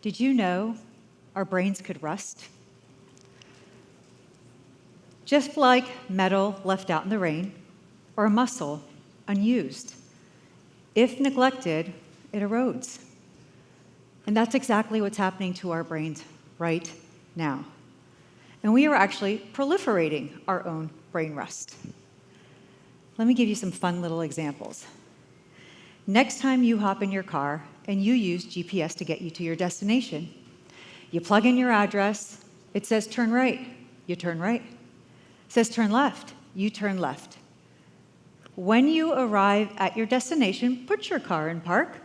Did you know our brains could rust? Just like metal left out in the rain or a muscle unused. If neglected, it erodes. And that's exactly what's happening to our brains right now. And we are actually proliferating our own brain rust. Let me give you some fun little examples. Next time you hop in your car and you use GPS to get you to your destination, you plug in your address, it says turn right, you turn right. It says turn left, you turn left. When you arrive at your destination, put your car in park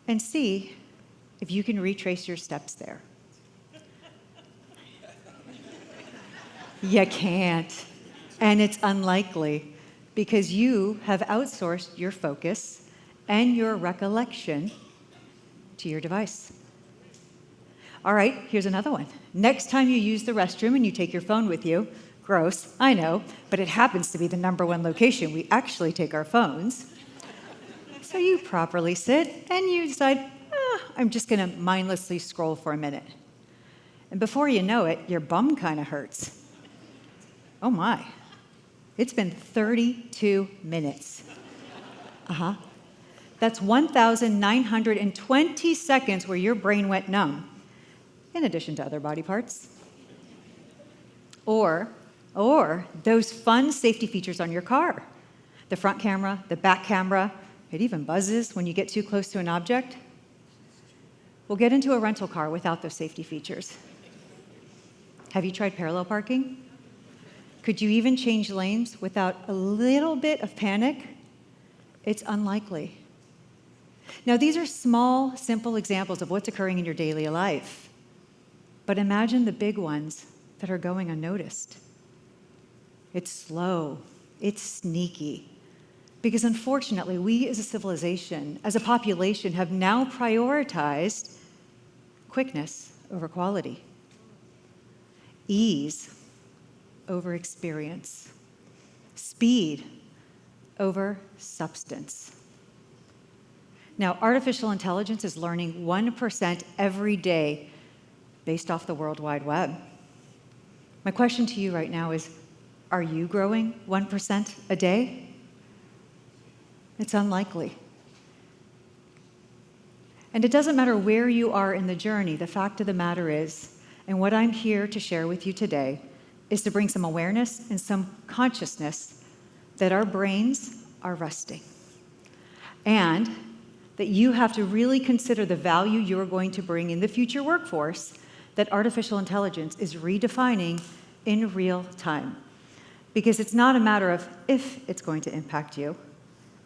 and see if you can retrace your steps there. You can't, and it's unlikely because you have outsourced your focus and your recollection to your device. All right, here's another one. Next time you use the restroom and you take your phone with you, gross, I know, but it happens to be the #1 location we actually take our phones. So you properly sit and you decide, I'm just gonna mindlessly scroll for a minute. And before you know it, your bum kind of hurts. Oh my, it's been 32 minutes. That's 1,920 seconds where your brain went numb, in addition to other body parts. Or those fun safety features on your car. The front camera, the back camera, it even buzzes when you get too close to an object. We'll get into a rental car without those safety features. Have you tried parallel parking? Could you even change lanes without a little bit of panic? It's unlikely. Now, these are small, simple examples of what's occurring in your daily life. But imagine the big ones that are going unnoticed. It's slow, it's sneaky. Because unfortunately, we as a civilization, as a population, have now prioritized quickness over quality, ease over experience, speed over substance. Now, artificial intelligence is learning 1% every day based off the World Wide Web. My question to you right now is, are you growing 1% a day? It's unlikely. And it doesn't matter where you are in the journey, the fact of the matter is, and what I'm here to share with you today, is to bring some awareness and some consciousness that our brains are rusting. And that you have to really consider the value you're going to bring in the future workforce that artificial intelligence is redefining in real time. Because it's not a matter of if it's going to impact you,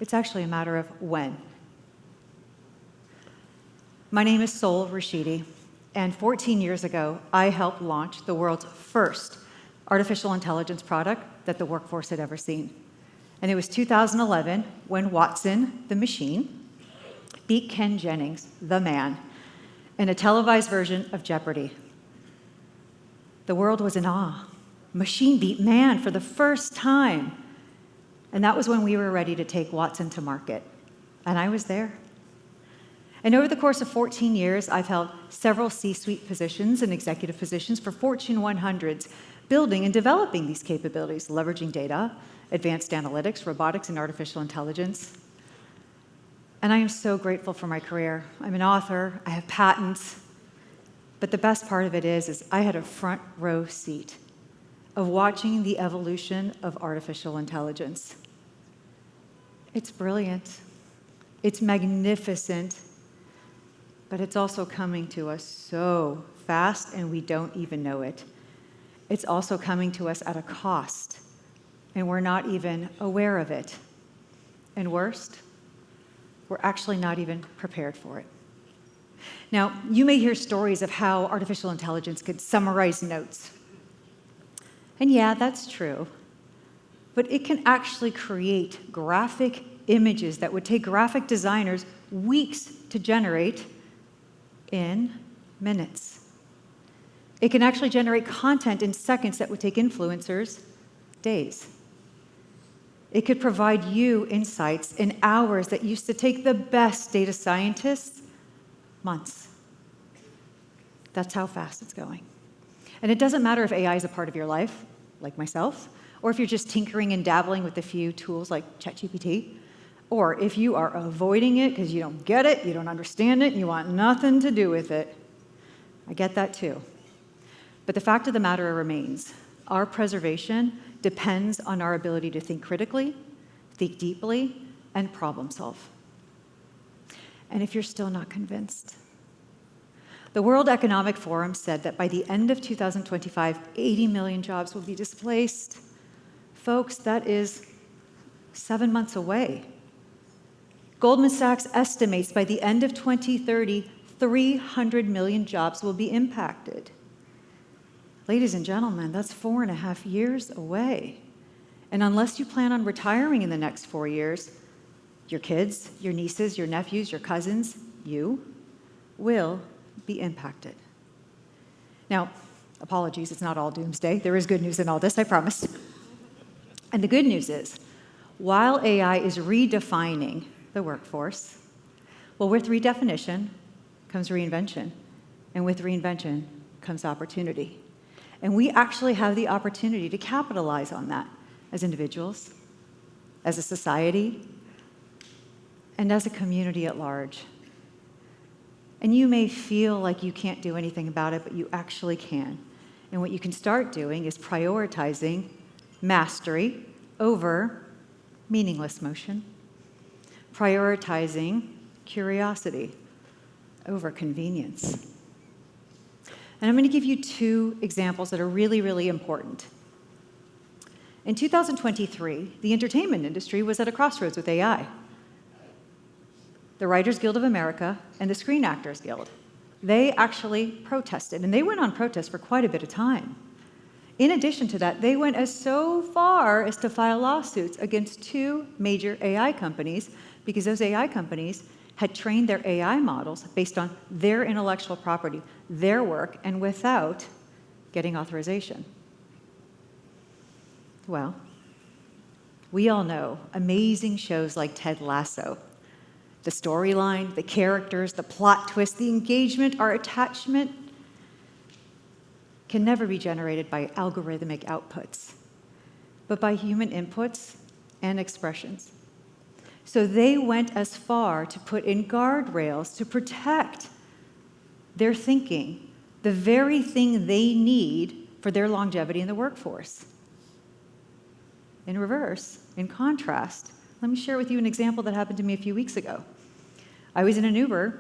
it's actually a matter of when. My name is Rashidi, and 14 years ago, I helped launch the world's first artificial intelligence product that the workforce had ever seen. And it was 2011 when Watson, the machine, beat Ken Jennings, the man, in a televised version of Jeopardy. The world was in awe. Machine beat man for the first time. And that was when we were ready to take Watson to market. And I was there. And over the course of 14 years, I've held several C-suite positions and executive positions for Fortune 100s, building and developing these capabilities, leveraging data, advanced analytics, robotics, and artificial intelligence. And I am so grateful for my career. I'm an author, I have patents, but the best part of it is I had a front row seat of watching the evolution of artificial intelligence. It's brilliant, it's magnificent, but it's also coming to us so fast and we don't even know it. It's also coming to us at a cost, and we're not even aware of it. And worst, we're actually not even prepared for it. Now, you may hear stories of how artificial intelligence could summarize notes. And yeah, that's true. But it can actually create graphic images that would take graphic designers weeks to generate in minutes. It can actually generate content in seconds that would take influencers days. It could provide you insights in hours that used to take the best data scientists months. That's how fast it's going. And it doesn't matter if AI is a part of your life, like myself, or if you're just tinkering and dabbling with a few tools like ChatGPT, or if you are avoiding it because you don't get it, you don't understand it, and you want nothing to do with it. I get that too. But the fact of the matter remains, our preservation depends on our ability to think critically, think deeply, and problem solve. And if you're still not convinced, the World Economic Forum said that by the end of 2025, 80 million jobs will be displaced. Folks, that is 7 months away. Goldman Sachs estimates by the end of 2030, 300 million jobs will be impacted. Ladies and gentlemen, that's 4.5 years away. And unless you plan on retiring in the next 4 years, your kids, your nieces, your nephews, your cousins, you will be impacted. Now, apologies, it's not all doomsday. There is good news in all this, I promise. And the good news is, while AI is redefining the workforce, well, with redefinition comes reinvention, and with reinvention comes opportunity. And we actually have the opportunity to capitalize on that as individuals, as a society, and as a community at large. And you may feel like you can't do anything about it, but you actually can. And what you can start doing is prioritizing mastery over meaningless motion, prioritizing curiosity over convenience. And I'm going to give you 2 examples that are really, really important. In 2023, the entertainment industry was at a crossroads with AI. The Writers Guild of America and the Screen Actors Guild, they actually protested, and they went on protest for quite a bit of time. In addition to that, they went so far as to file lawsuits against 2 major AI companies because those AI companies had trained their AI models based on their intellectual property, their work, and without getting authorization. Well, we all know amazing shows like Ted Lasso. The storyline, the characters, the plot twist, the engagement, our attachment can never be generated by algorithmic outputs, but by human inputs and expressions. So they went as far to put in guardrails to protect their thinking, the very thing they need for their longevity in the workforce. In reverse, in contrast, let me share with you an example that happened to me a few weeks ago. I was in an Uber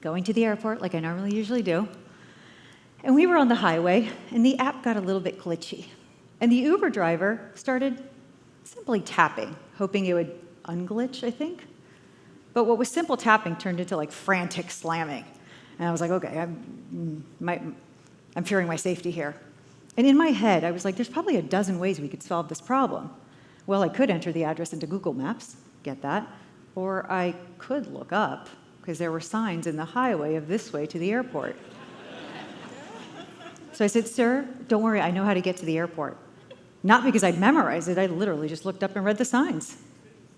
going to the airport like I normally usually do, and we were on the highway, and the app got a little bit glitchy. And the Uber driver started simply tapping, hoping it would unglitch, I think. But what was simple tapping turned into like frantic slamming. And I was like, okay, I'm fearing my safety here. And in my head, I was like, there's probably a dozen ways we could solve this problem. Well, I could enter the address into Google Maps, get that, or I could look up, because there were signs in the highway of this way to the airport. So I said, sir, don't worry, I know how to get to the airport. Not because I'd memorized it, I literally just looked up and read the signs.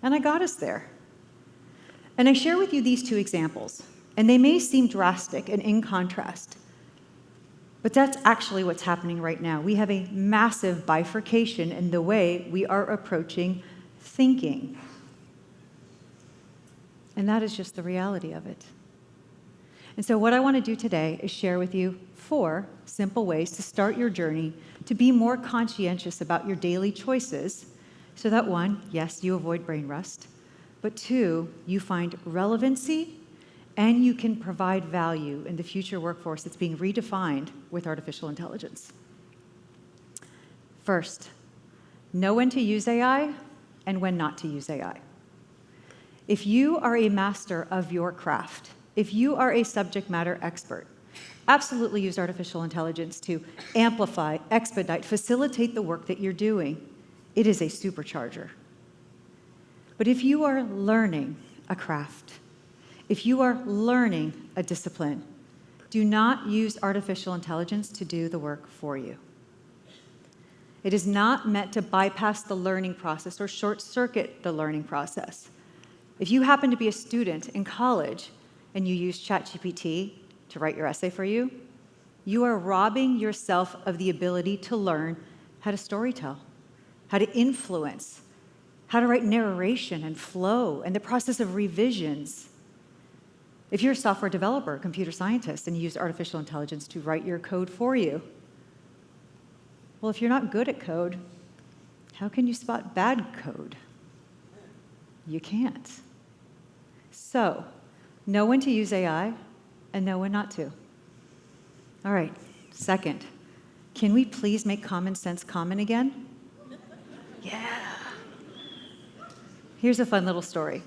And I got us there. And I share with you these 2 examples, and they may seem drastic and in contrast, but that's actually what's happening right now. We have a massive bifurcation in the way we are approaching thinking. And that is just the reality of it. And so what I want to do today is share with you 4 simple ways to start your journey to be more conscientious about your daily choices so that 1, yes, you avoid brain rust, but 2, you find relevancy and you can provide value in the future workforce that's being redefined with artificial intelligence. First, know when to use AI and when not to use AI. If you are a master of your craft, if you are a subject matter expert, absolutely use artificial intelligence to amplify, expedite, facilitate the work that you're doing. It is a supercharger. But if you are learning a craft, if you are learning a discipline, do not use artificial intelligence to do the work for you. It is not meant to bypass the learning process or short-circuit the learning process. If you happen to be a student in college and you use ChatGPT to write your essay for you, You are robbing yourself of the ability to learn how to storytell, how to influence, how to write narration and flow, and the process of revisions. If you're a software developer, computer scientist, and you use artificial intelligence to write your code for you, well, if you're not good at code, how can you spot bad code? You can't. So, know when to use AI and know when not to. All right, second, can we please make common sense common again? Yeah. Here's a fun little story.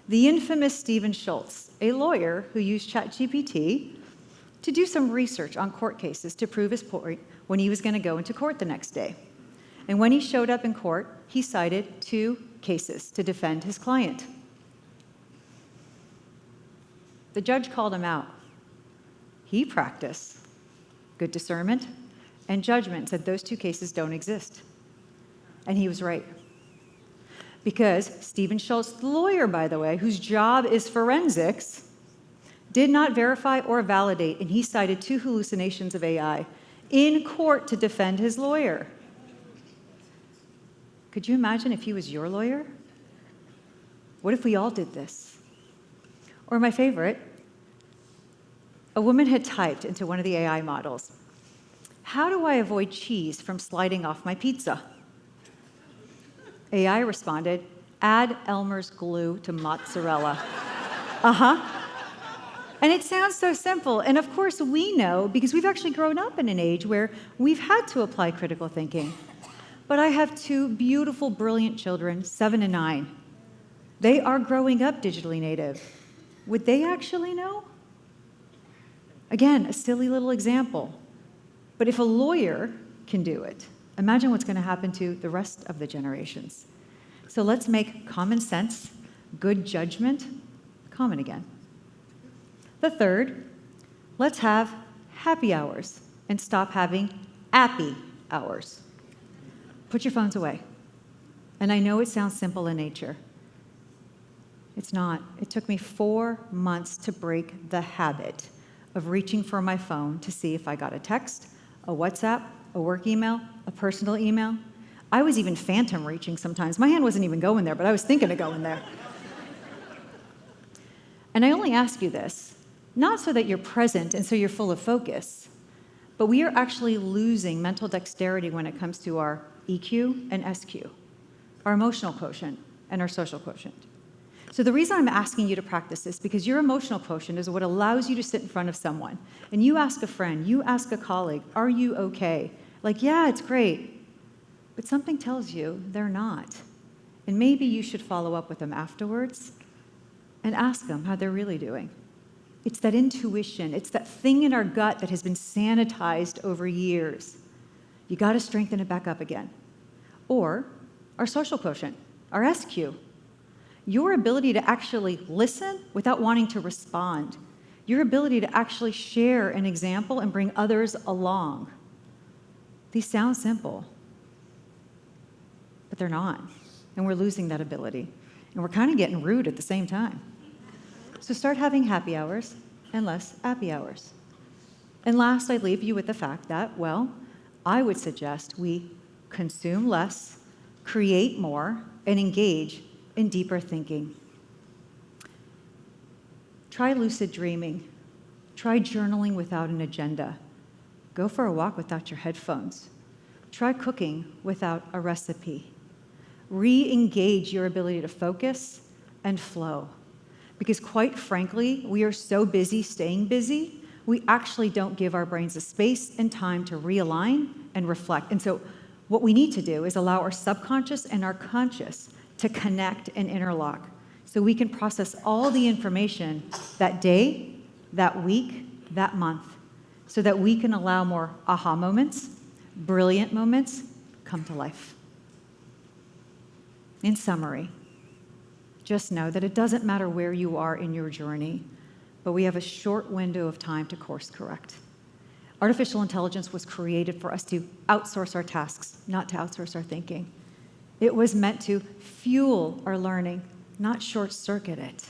The infamous Stephen Schultz, a lawyer who used ChatGPT to do some research on court cases to prove his point when he was going to go into court the next day. And when he showed up in court, he cited 2 cases to defend his client. The judge called him out. He practiced good discernment and judgment, said those 2 cases don't exist. And he was right. Because Stephen Schultz, the lawyer, by the way, whose job is forensics, did not verify or validate, and he cited 2 hallucinations of AI in court to defend his lawyer. Could you imagine if he was your lawyer? What if we all did this? Or my favorite, a woman had typed into one of the AI models, "How do I avoid cheese from sliding off my pizza?" AI responded, "Add Elmer's glue to mozzarella." And it sounds so simple. And of course, we know, because we've actually grown up in an age where we've had to apply critical thinking. But I have 2 beautiful, brilliant children, 7 and 9. They are growing up digitally native. Would they actually know? Again, a silly little example. But if a lawyer can do it, imagine what's going to happen to the rest of the generations. So let's make common sense, good judgment, common again. The third, let's have happy hours and stop having appy hours. Put your phones away. And I know it sounds simple in nature. It's not. It took me 4 months to break the habit of reaching for my phone to see if I got a text, a WhatsApp, a work email, a personal email. I was even phantom reaching sometimes. My hand wasn't even going there, but I was thinking of going there. And I only ask you this, not so that you're present and so you're full of focus, but we are actually losing mental dexterity when it comes to our EQ and SQ, our emotional quotient and our social quotient. So the reason I'm asking you to practice this, because your emotional quotient is what allows you to sit in front of someone, and you ask a friend, you ask a colleague, "Are you okay?" Like, "Yeah, it's great." But something tells you they're not. And maybe you should follow up with them afterwards and ask them how they're really doing. It's that intuition. It's that thing in our gut that has been sanitized over years. You got to strengthen it back up again. Or our social quotient, our SQ. Your ability to actually listen without wanting to respond. Your ability to actually share an example and bring others along. These sound simple, but they're not. And we're losing that ability. And we're kind of getting rude at the same time. So start having happy hours and less appy hours. And last, I leave you with the fact that, well, I would suggest we consume less, create more, and engage in deeper thinking. Try lucid dreaming. Try journaling without an agenda. Go for a walk without your headphones. Try cooking without a recipe. Re-engage your ability to focus and flow. Because quite frankly, we are so busy staying busy, we actually don't give our brains the space and time to realign and reflect. And so what we need to do is allow our subconscious and our conscious to connect and interlock so we can process all the information that day, that week, that month, so that we can allow more aha moments, brilliant moments come to life. In summary, just know that it doesn't matter where you are in your journey, but we have a short window of time to course correct. Artificial intelligence was created for us to outsource our tasks, not to outsource our thinking. It was meant to fuel our learning, not short-circuit it.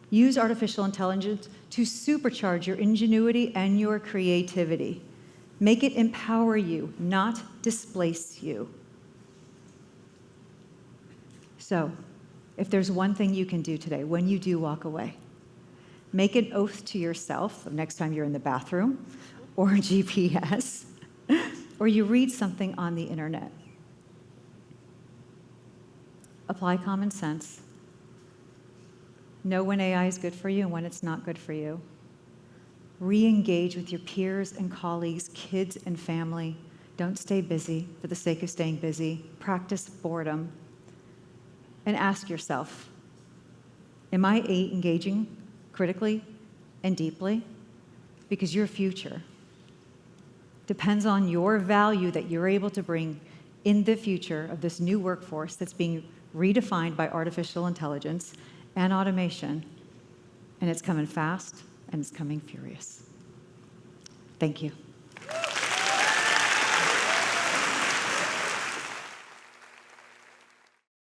Use artificial intelligence to supercharge your ingenuity and your creativity. Make it empower you, not displace you. So, if there's one thing you can do today, when you do walk away, make an oath to yourself of next time you're in the bathroom or GPS, or you read something on the internet. Apply common sense. Know when AI is good for you and when it's not good for you. Re-engage with your peers and colleagues, kids and family. Don't stay busy for the sake of staying busy. Practice boredom. And ask yourself, am I engaging critically and deeply? Because your future depends on your value that you're able to bring in the future of this new workforce that's being redefined by artificial intelligence and automation. And it's coming fast, and it's coming furious. Thank you.